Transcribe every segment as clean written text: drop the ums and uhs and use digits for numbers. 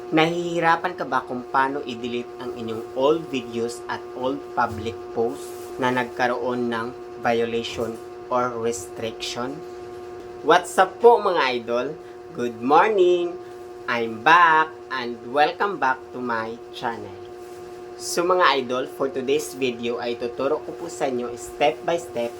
Nahihirapan ka ba kung paano i-delete ang inyong old videos at old public posts na nagkaroon ng violation or restriction? What's up po mga idol? Good morning! I'm back and welcome back to my channel. So mga idol, for today's video ay tuturo ko po sa inyo step by step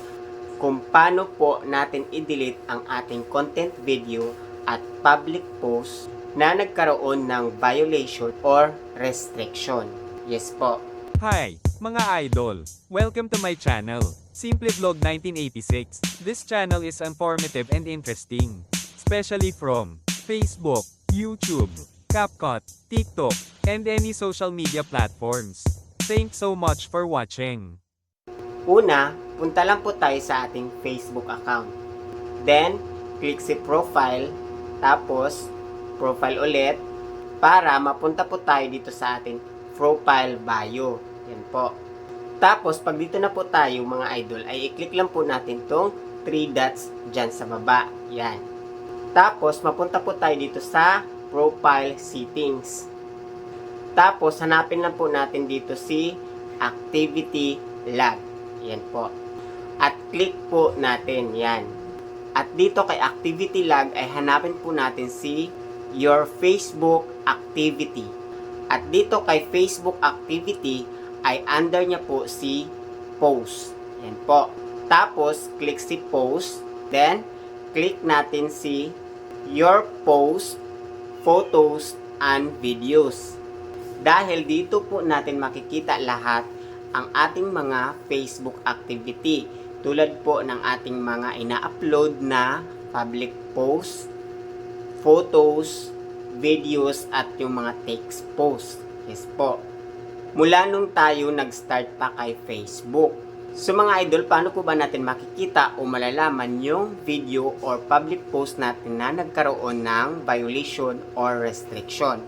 kung paano po natin i-delete ang ating content video at public post na nagkaroon ng violation or restriction. Yes po. Hi, mga idol! Welcome to my channel, Simple Vlog 1986. This channel is informative and interesting, especially from Facebook, YouTube, CapCut, TikTok, and any social media platforms. Thanks so much for watching. Una, punta lang po tayo sa ating Facebook account. Then, click si profile, tapos profile ulit, para mapunta po tayo dito sa ating profile bio. Yan po. Tapos, pag dito na po tayo mga idol, ay i-click lang po natin tong 3 dots dyan sa baba. Yan. Tapos, mapunta po tayo dito sa profile settings. Tapos, hanapin lang po natin dito si activity log. Yan po. At click po natin. Yan. At dito kay activity log ay hanapin po natin si your Facebook activity. At dito kay Facebook activity ay under niya po si post. Yan po. Tapos, click si post. Then, click natin si your post, photos, and videos. Dahil dito po natin makikita lahat ang ating mga Facebook activity. Tulad po ng ating mga ina-upload na public post, photos, videos, at yung mga text post. Yes po. Mula nung tayo nag-start pa kay Facebook. So mga idol, paano po ba natin makikita o malalaman yung video or public post natin na nagkaroon ng violation or restriction?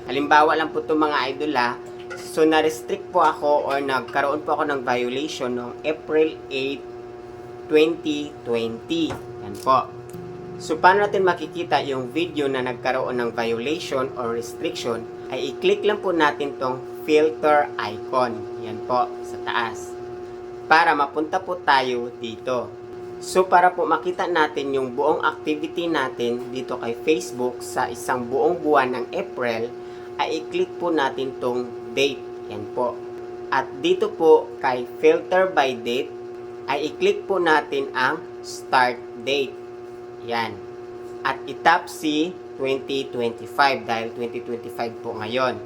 Halimbawa lang po ito mga idol ha. So na-restrict po ako or nagkaroon po ako ng violation noong April 8, 2020. Yan po. So, paano natin makikita yung video na nagkaroon ng violation or restriction, ay i-click lang po natin tong filter icon. Yan po, sa taas. Para mapunta po tayo dito. So, para po makita natin yung buong activity natin dito kay Facebook sa isang buong buwan ng April, ay i-click po natin tong date. Yan po. At dito po kay filter by date, ay i-click po natin ang start date. Yan. At itap si 2025 dahil 2025 po ngayon.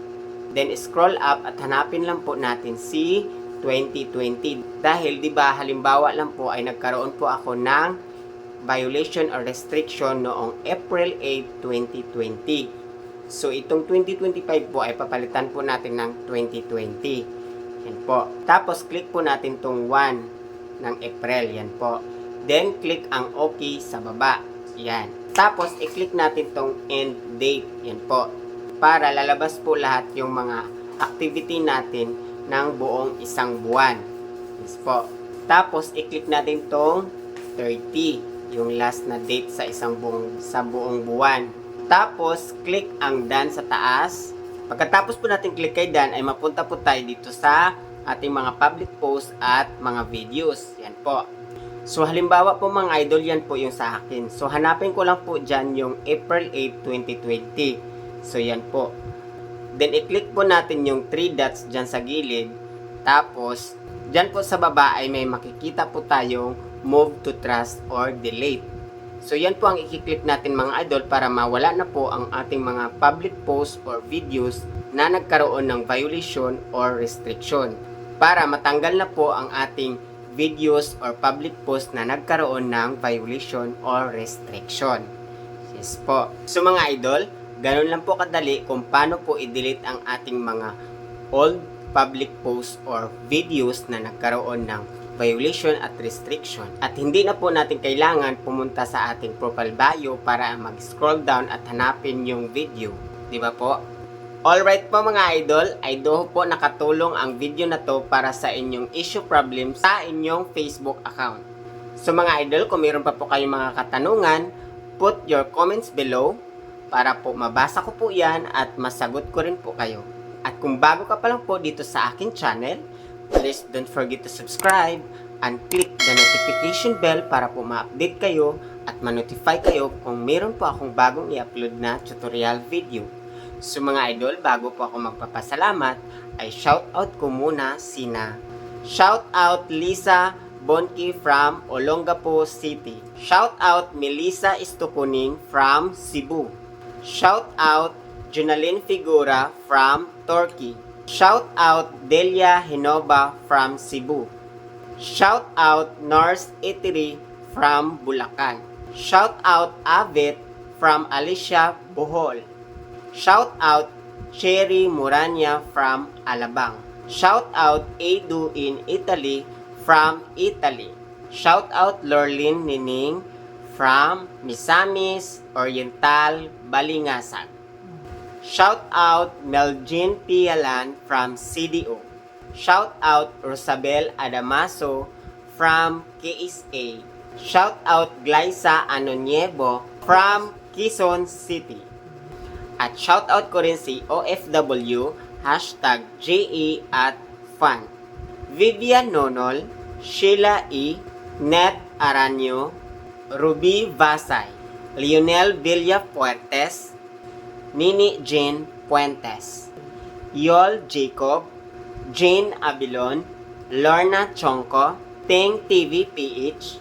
Then scroll up at hanapin lang po natin si 2020 dahil 'di ba halimbawa lang po ay nagkaroon po ako ng violation or restriction noong April 8, 2020. So itong 2025 po ay papalitan po natin ng 2020. Yan po. Tapos click po natin tong 1 ng April. Yan po. Then, click ang OK sa baba. Yan. Tapos, i-click natin tong end date. Yan po. Para lalabas po lahat yung mga activity natin ng buong isang buwan. Yes po. Tapos, i-click natin tong 30. Yung last na date sa buong buwan. Tapos, click ang done sa taas. Pagkatapos po natin click kay done, ay mapunta po tayo dito sa ating mga public post at mga videos. Yan po. So, halimbawa po mga idol, yan po yung sa akin. So, hanapin ko lang po dyan yung April 8, 2020. So, yan po. Then, i-click po natin yung 3 dots dyan sa gilid. Tapos, dyan po sa baba ay may makikita po tayong move to trust or delete. So, yan po ang i-click natin mga idol para mawala na po ang ating mga public posts or videos na nagkaroon ng violation or restriction. Para matanggal na po ang ating videos or public post na nagkaroon ng violation or restriction. Yes po. So mga idol, ganun lang po kadali kung paano po i-delete ang ating mga old public post or videos na nagkaroon ng violation at restriction. At hindi na po natin kailangan pumunta sa ating profile bio para mag-scroll down at hanapin yung video. Di ba po? Alright po mga idol, I do hope po nakatulong ang video na to para sa inyong issue problem sa inyong Facebook account. So mga idol, kung mayroon pa po kayong mga katanungan, put your comments below. para po mabasa ko po yan at masagot ko rin po kayo. At kung bago ka pa lang po dito sa aking channel, please don't forget to subscribe and click the notification bell para po ma-update kayo at ma-notify kayo kung meron po akong bagong i-upload na tutorial video. So mga idol, bago po ako magpapasalamat, ay shoutout ko muna sina shoutout Lisa Bonki from Olongapo City. Shoutout Melissa Istukuning from Cebu. Shoutout Junaline Figura from Turkey. Shoutout Delia Hinova from Cebu. Shoutout Nurse Itiri from Bulacan. Shoutout Avet from Alicia, Bohol. Shoutout Cherry Muranya from Alabang. Shoutout Edu in Italy from Italy. Shoutout Lorlin Nining from Misamis Oriental, Balingasag. Shoutout Melgin Pialan from CDO. Shoutout Rosabel Adamaso from KSA. Shoutout Glyza Anonyebo from Quezon City. At shoutout ko rin si OFW #JE@FUN. Vivian Nonol, Sheila E, Net Aranyo, Ruby Vasay, Lionel Villafuertes, Nini Jane Puentes, Yol Jacob, Jane Abilon, Lorna Chonko, Ting TV PH,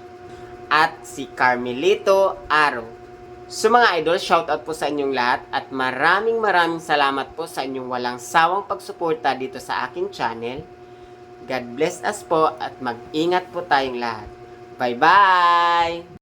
at si Carmelito Aro. So mga idol, shoutout po sa inyong lahat at maraming salamat po sa inyong walang sawang pagsuporta dito sa aking channel. God bless us po at mag-ingat po tayong lahat. Bye-bye!